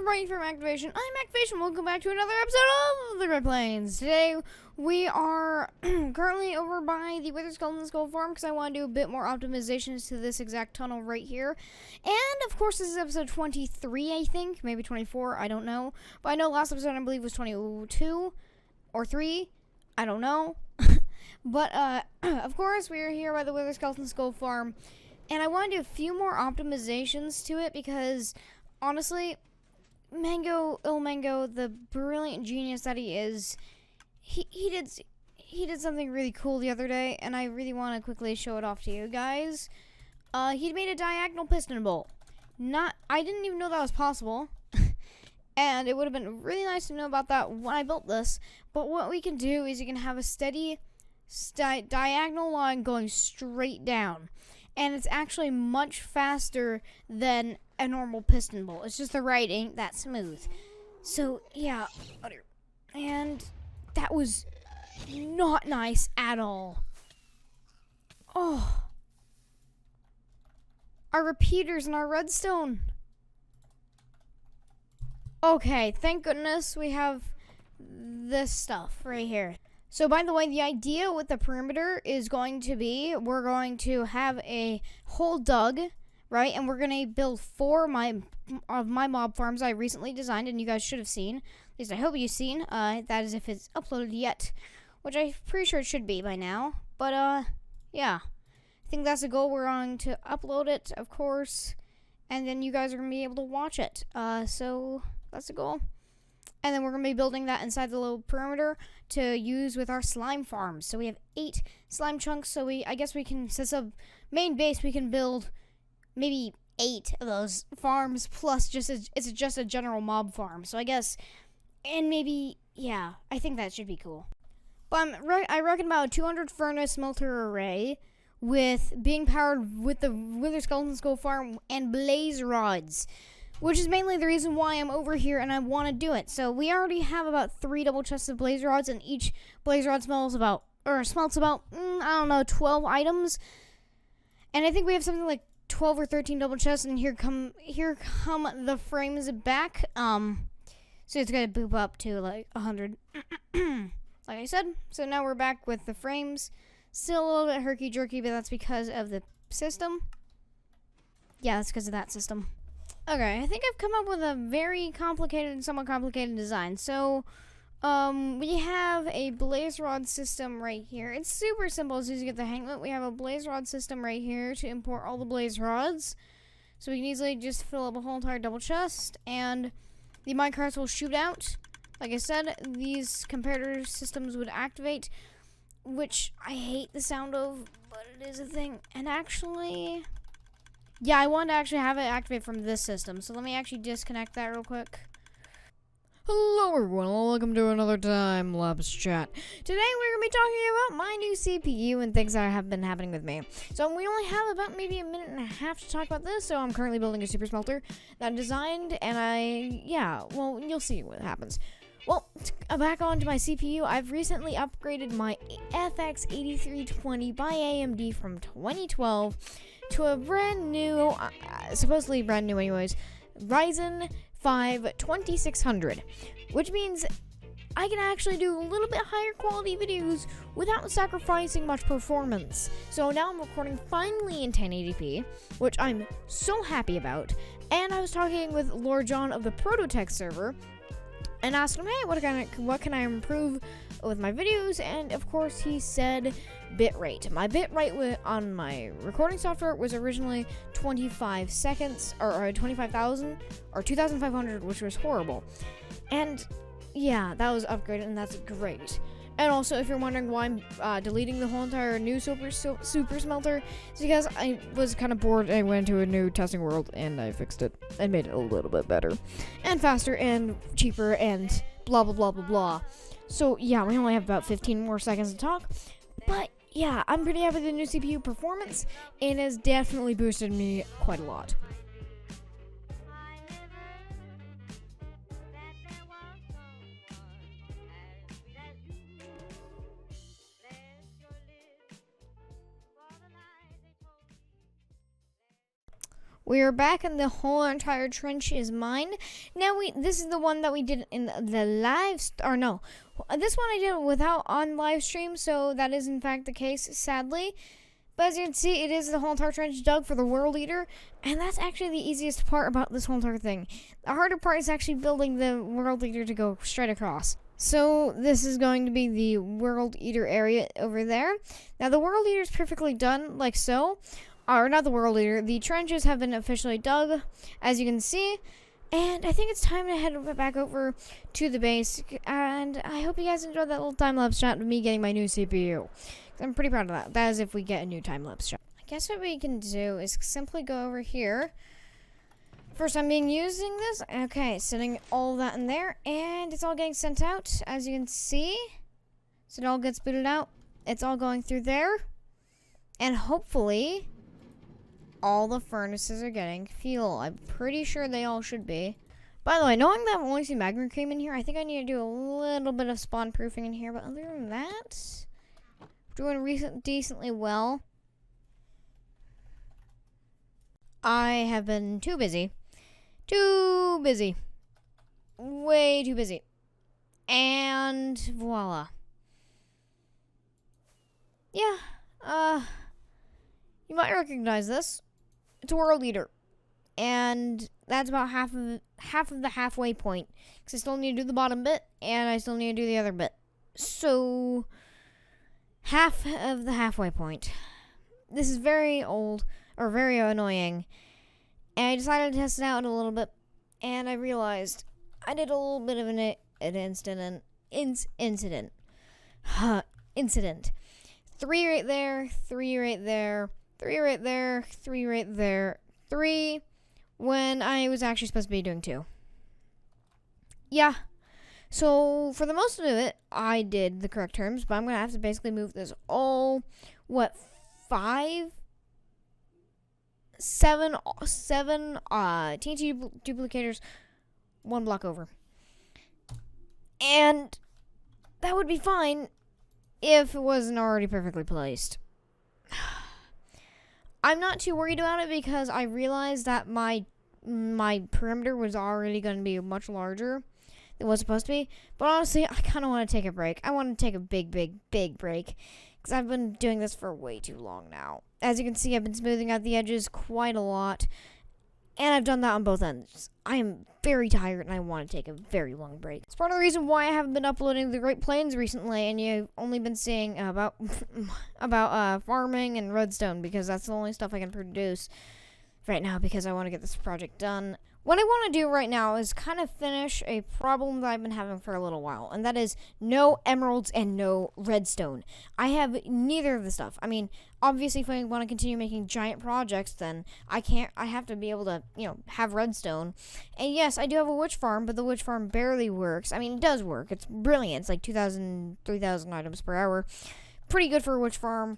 everybody from Activation. I'm Activation. Welcome back to another episode of the Red Plains. Today we are currently over by the Wither Skeleton Skull Farm because I want to do a bit more optimizations to this exact tunnel right here. And of course, this is episode 23, I think, maybe 24. I don't know, but I know last episode I believe was 22 or 3. I don't know, but of course we are here by the Wither Skeleton Skull Farm, and I want to do a few more optimizations to it because honestly, ilmango, the brilliant genius that he is, he did something really cool the other day, and I really want to quickly show it off to you guys. He made a diagonal piston bolt. I didn't even know that was possible, and it would have been really nice to know about that when I built this. But what we can do is you can have a steady diagonal line going straight down, and it's actually much faster than a normal piston bolt. It's just the ride ain't that smooth. So yeah, and that was not nice at all. Oh, our repeaters and our redstone. Okay, thank goodness we have this stuff right here. So by the way, the idea with the perimeter is going to be, we're going to have a hole dug, right? And we're going to build 4 of my mob farms I recently designed, and you guys should have seen. At least I hope you've seen. That is if it's uploaded yet, which I'm pretty sure it should be by now. But yeah, I think that's the goal. We're going to upload it, of course, and then you guys are going to be able to watch it. So that's the goal. And then we're going to be building that inside the little perimeter to use with our slime farms. So we have 8 slime chunks. So I guess we can, since a main base, we can build maybe 8 of those farms plus it's just a general mob farm. So I guess, and maybe, yeah, I think that should be cool. But I reckon about a 200 furnace smelter array with being powered with the Wither Skeleton Skull Farm and blaze rods, which is mainly the reason why I'm over here and I want to do it. So we already have about 3 double chests of blaze rods, and each blaze rod smelts about, I don't know, 12 items. And I think we have something like 12 or 13 double chests, and here come the frames back. So it's gonna boop up to like 100, like I said. So now we're back with the frames. Still a little bit herky jerky, but that's because of the system. Yeah, that's because of that system. Okay, I think I've come up with a very complicated and somewhat complicated design. So, we have a blaze rod system right here. It's super simple as soon as you get the hang of it. We have a blaze rod system right here to import all the blaze rods. So we can easily just fill up a whole entire double chest, and the minecarts will shoot out. Like I said, these comparator systems would activate, which I hate the sound of, but it is a thing. And actually, yeah, I want to actually have it activate from this system. So let me actually disconnect that real quick. Hello everyone, welcome to another time-lapse chat. Today we're going to be talking about my new CPU and things that have been happening with me. So we only have about maybe a minute and a half to talk about this. So I'm currently building a super smelter that I designed, and well, you'll see what happens. Well, back onto my CPU, I've recently upgraded my FX 8320 by AMD from 2012 to a brand new, supposedly brand new anyways, Ryzen 5 2600, which means I can actually do a little bit higher quality videos without sacrificing much performance. So now I'm recording finally in 1080p, which I'm so happy about. And I was talking with Lord John of the Prototech server and asked him, hey, what can I improve with my videos? And of course he said bitrate. My bitrate on my recording software was originally 25 seconds, or 25,000 or 2,500, which was horrible. And yeah, that was upgraded, and that's great. And also, if you're wondering why I'm deleting the whole entire new super smelter, it's because I was kind of bored and went to a new testing world, and I fixed it and made it a little bit better and faster and cheaper and blah blah blah blah blah. So yeah, we only have about 15 more seconds to talk, but yeah, I'm pretty happy with the new CPU performance, and it has definitely boosted me quite a lot. We are back and the whole entire trench is mine. Now this is the one that we did in the this one I did without on live stream, so that is in fact the case, sadly. But as you can see, it is the whole entire trench dug for the world eater, and that's actually the easiest part about this whole entire thing. The harder part is actually building the world eater to go straight across. So this is going to be the world eater area over there. Now the world eater is perfectly done, like so. Or not the world eater. The trenches have been officially dug, as you can see. And I think it's time to head back over to the base. And I hope you guys enjoyed that little time-lapse shot of me getting my new CPU. I'm pretty proud of that. That is if we get a new time-lapse shot. I guess what we can do is simply go over here. First I'm using this. Okay, setting all that in there. And it's all getting sent out, as you can see. So it all gets booted out. It's all going through there. And hopefully all the furnaces are getting fuel. I'm pretty sure they all should be. By the way, knowing that I've only seen magma cream in here, I think I need to do a little bit of spawn proofing in here. But other than that, doing decently well. I have been too busy. Too busy. Way too busy. And voila. Yeah. You might recognize this. It's a world eater. And that's about half of the halfway point. Because I still need to do the bottom bit, and I still need to do the other bit. So, half of the halfway point. This is very old, or very annoying. And I decided to test it out a little bit. And I realized I did a little bit of an incident. Incident. 3 right there, 3 right there, 3 right there, 3 right there, 3 when I was actually supposed to be doing 2. Yeah. So for the most of it, I did the correct terms, but I'm going to have to basically move this all, 7 TNT duplicators 1 block over. And that would be fine if it wasn't already perfectly placed. I'm not too worried about it because I realized that my perimeter was already going to be much larger than it was supposed to be. But honestly, I kind of want to take a break. I want to take a big break because I've been doing this for way too long now. As you can see, I've been smoothing out the edges quite a lot. And I've done that on both ends. I am very tired and I want to take a very long break. It's part of the reason why I haven't been uploading the Great Plains recently, and you've only been seeing about farming and redstone, because that's the only stuff I can produce right now because I want to get this project done. What I want to do right now is kind of finish a problem that I've been having for a little while, and that is no emeralds and no redstone. I have neither of the stuff. I mean, obviously if I want to continue making giant projects, then I have to be able to, have redstone. And yes, I do have a witch farm, but the witch farm barely works. I mean, it does work. It's brilliant. It's like 2,000, 3,000 items per hour. Pretty good for a witch farm.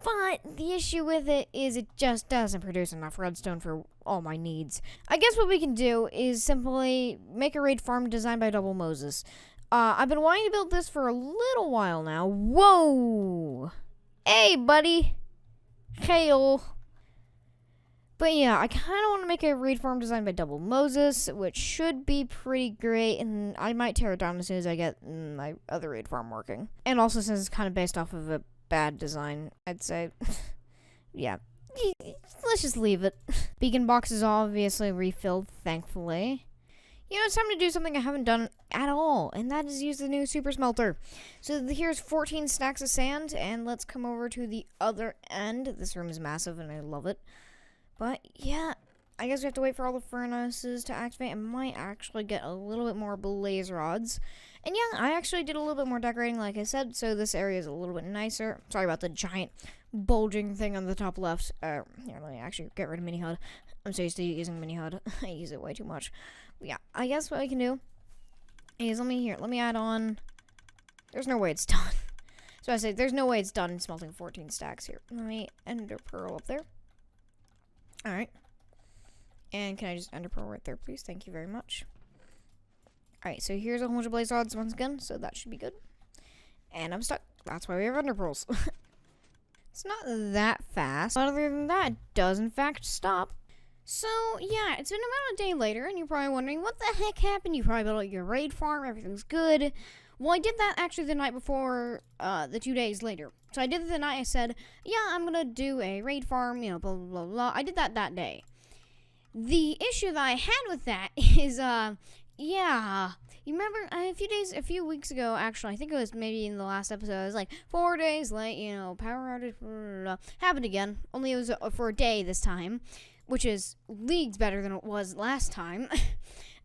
But the issue with it is it just doesn't produce enough redstone for all my needs. I guess what we can do is simply make a raid farm designed by Double Moses. I've been wanting to build this for a little while now. Whoa! Hey, buddy! Hail! But yeah, I kind of want to make a raid farm designed by Double Moses, which should be pretty great, and I might tear it down as soon as I get my other raid farm working. And also since it's kind of based off of a bad design, I'd say. Yeah, let's just leave it. Beacon box is obviously refilled, thankfully. It's time to do something I haven't done at all, and that is use the new super smelter. So here's 14 stacks of sand, and let's come over to the other end. This room is massive, and I love it. But yeah, I guess we have to wait for all the furnaces to activate. I might actually get a little bit more blaze rods. And yeah, I actually did a little bit more decorating, like I said, so this area is a little bit nicer. Sorry about the giant bulging thing on the top left. Here, let me actually get rid of mini HUD. I'm so used to using mini HUD. I use it way too much. But yeah, I guess what I can do is let me add on. There's no way it's done. So I say there's no way it's done smelting 14 stacks here. Let me ender pearl up there. All right. And can I just ender pearl right there, please? Thank you very much. Alright, so here's a whole bunch of blaze rods once again, so that should be good. And I'm stuck. That's why we have ender pearls. It's not that fast. Other than that, it does in fact stop. So, yeah, it's been about a day later, and you're probably wondering, what the heck happened? You probably built your raid farm, everything's good. Well, I did that actually the night before, the 2 days later. So I did it the night I said, yeah, I'm gonna do a raid farm, blah, blah, blah, blah. I did that day. The issue that I had with that is, yeah, you remember a few weeks ago, actually, I think it was maybe in the last episode, it was like 4 days late, power outage, blah, blah, blah. Happened again, only it was for a day this time, which is leagues better than it was last time.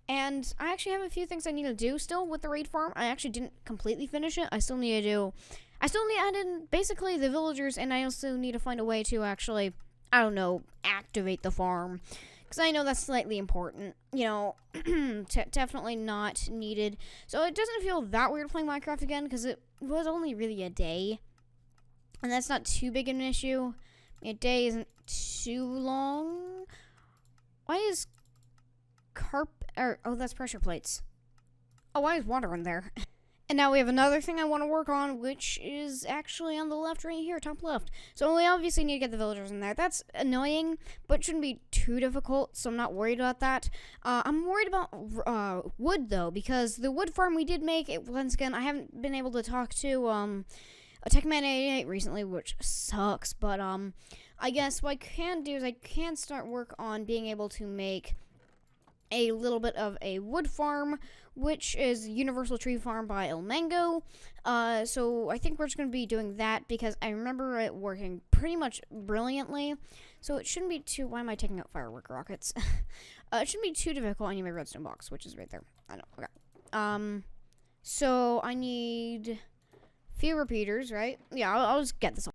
And I actually have a few things I need to do still with the raid farm. I actually didn't completely finish it. I still need to add in basically the villagers, and I also need to find a way to actually, I don't know, activate the farm. Because I know that's slightly important. Definitely not needed. So it doesn't feel that weird playing Minecraft again, because it was only really a day. And that's not too big an issue. A day isn't too long. Why is oh, that's pressure plates. Oh, why is water in there? And now we have another thing I want to work on, which is actually on the left right here, top left. So we obviously need to get the villagers in there. That's annoying, but shouldn't be too difficult, so I'm not worried about that. I'm worried about wood, though, because the wood farm we did make, once again, I haven't been able to talk to Techman88 recently, which sucks, but I guess what I can do is I can start work on being able to make a little bit of a wood farm, which is Universal Tree Farm by ilmango. So I think we're just going to be doing that because I remember it working pretty much brilliantly. So it shouldn't be too... Why am I taking out firework rockets? It shouldn't be too difficult. I need my redstone box, which is right there. I know. Okay. So I need few repeaters, right? Yeah, I'll just get this on.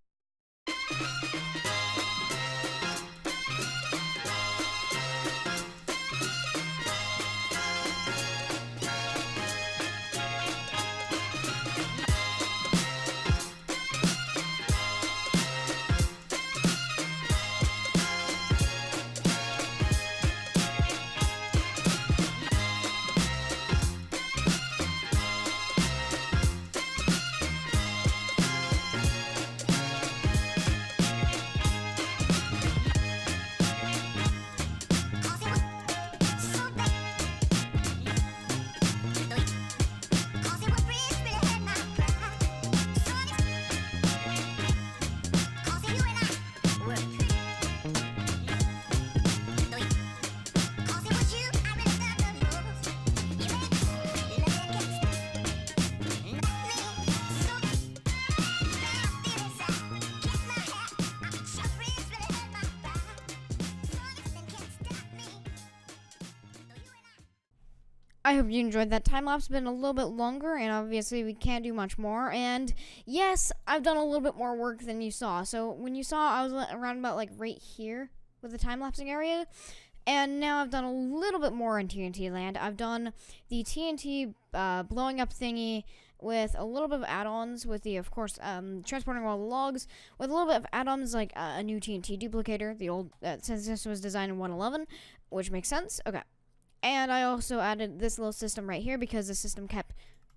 I hope you enjoyed that. Time-lapse been a little bit longer, and obviously we can't do much more. And yes, I've done a little bit more work than you saw. So when you saw, I was around about like right here with the time-lapsing area. And now I've done a little bit more in TNT land. I've done the TNT blowing up thingy with a little bit of add-ons with the, of course, transporting all the logs, with a little bit of add-ons like a new TNT duplicator, the old, since this was designed in 1.11, which makes sense. Okay. And I also added this little system right here because the system kept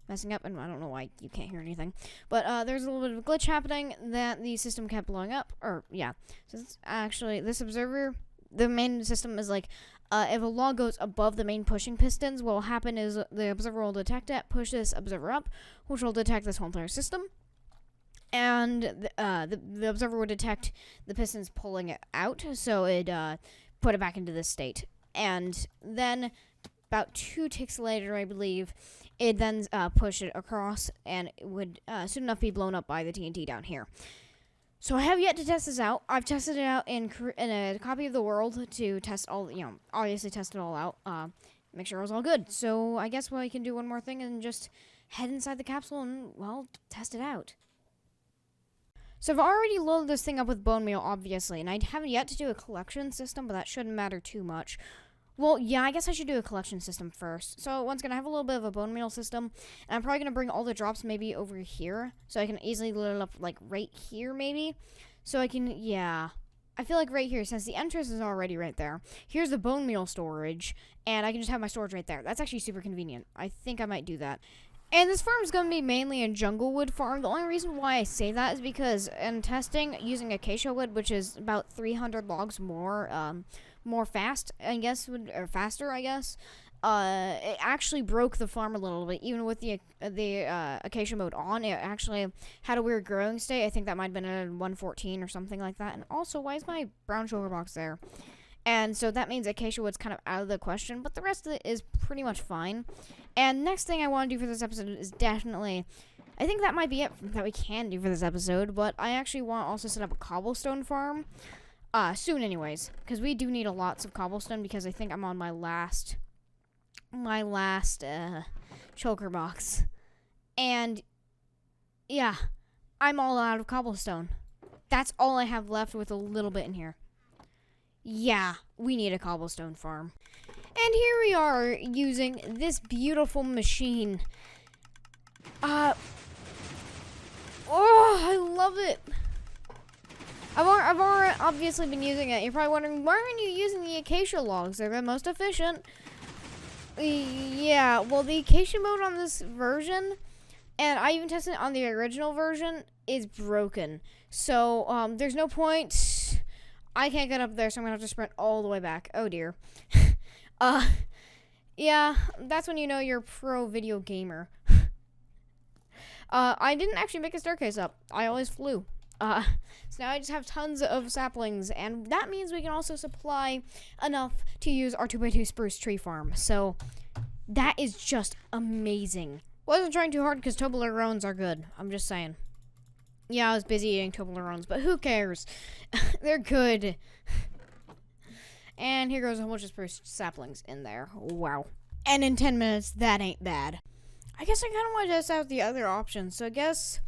messing up, and I don't know why you can't hear anything. But there's a little bit of a glitch happening that the system kept blowing up. Or, yeah. So it's actually, this observer, the main system is like, if a log goes above the main pushing pistons, what will happen is the observer will detect it, push this observer up, which will detect this whole entire system. And the observer will detect the pistons pulling it out, so it put it back into this state. And then about 2 ticks later, I believe, it then pushed it across, and it would soon enough be blown up by the TNT down here. So I have yet to test this out. I've tested it out in a copy of the world to test all, obviously test it all out, make sure it was all good. So I guess we can do one more thing and just head inside the capsule and, well, test it out. So I've already loaded this thing up with bone meal, obviously, and I haven't yet to do a collection system, but that shouldn't matter too much. Well, yeah, I guess I should do a collection system first. So once again, I have a little bit of a bone meal system, and I'm probably going to bring all the drops maybe over here, so I can easily load it up, like, right here, maybe. So I can, yeah. I feel like right here, since the entrance is already right there, here's the bone meal storage, and I can just have my storage right there. That's actually super convenient. I think I might do that. And this farm is going to be mainly a jungle wood farm. The only reason why I say that is because in testing using acacia wood, which is about 300 logs more more fast, I guess, or faster, I guess. It actually broke the farm a little bit, even with the acacia mode on. It actually had a weird growing state. I think that might have been at 114 or something like that. And also, why is my brown sugar box there? And so that means acacia wood's kind of out of the question, but the rest of it is pretty much fine. And next thing I want to do for this episode is definitely, I think that might be it that we can do for this episode, but I actually want to also set up a cobblestone farm soon anyways, because we do need lots of cobblestone, because I think I'm on my last choker box. And yeah, I'm all out of cobblestone. That's all I have left with a little bit in here. Yeah, we need a cobblestone farm. And here we are using this beautiful machine. Oh, I love it. I've already obviously been using it. You're probably wondering, why aren't you using the acacia logs? They're the most efficient. Yeah, well, the acacia mode on this version, and I even tested it on the original version, is broken. So, there's no point. I can't get up there, so I'm gonna have to sprint all the way back. Oh, dear. Yeah, that's when you know you're a pro video gamer. I didn't actually make a staircase up. I always flew. So now I just have tons of saplings, and that means we can also supply enough to use our 2x2 spruce tree farm. So that is just amazing. Wasn't trying too hard because Toblerones are good. I'm just saying. Yeah, I was busy eating Toblerones, but who cares? They're good. And here goes a whole bunch of spruce saplings in there. Wow. And in 10 minutes, that ain't bad. I guess I kind of want to test out the other options. So I guess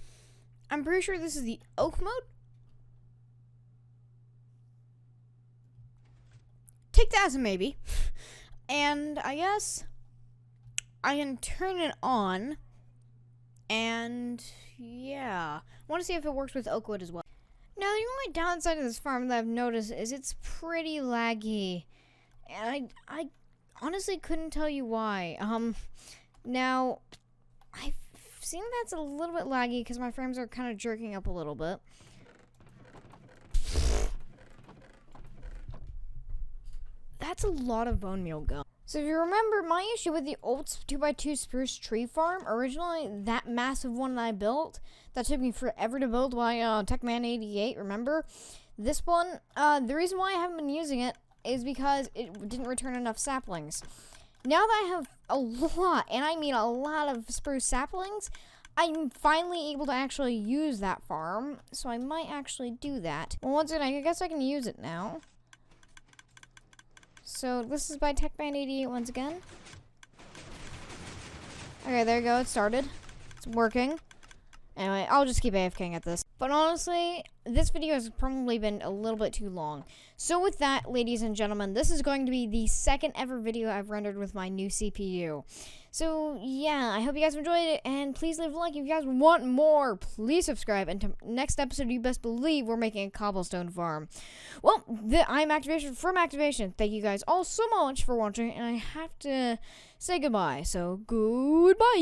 I'm pretty sure this is the oak mode. Take that as a maybe. And I guess I can turn it on. And yeah, I want to see if it works with oak wood as well. Now, the only downside of this farm that I've noticed is it's pretty laggy. And I honestly couldn't tell you why. Now, I've seen that's a little bit laggy because my frames are kind of jerking up a little bit. That's a lot of bone meal gum. So if you remember, my issue with the old 2x2 spruce tree farm, originally that massive one that I built, that took me forever to build by Techman88, remember? This one, the reason why I haven't been using it is because it didn't return enough saplings. Now that I have a lot, and I mean a lot of spruce saplings, I'm finally able to actually use that farm, so I might actually do that. Well, once again, I guess I can use it now. So this is by Techman88 once again. Okay, there you go. It started. It's working. Anyway, I'll just keep AFKing at this. But honestly, this video has probably been a little bit too long. So with that, ladies and gentlemen, this is going to be the second ever video I've rendered with my new CPU. So yeah, I hope you guys enjoyed it, and please leave a like if you guys want more. Please subscribe, and to next episode, you best believe we're making a cobblestone farm. Well, I'm Activation from Activation. Thank you guys all so much for watching, and I have to say goodbye. So goodbye.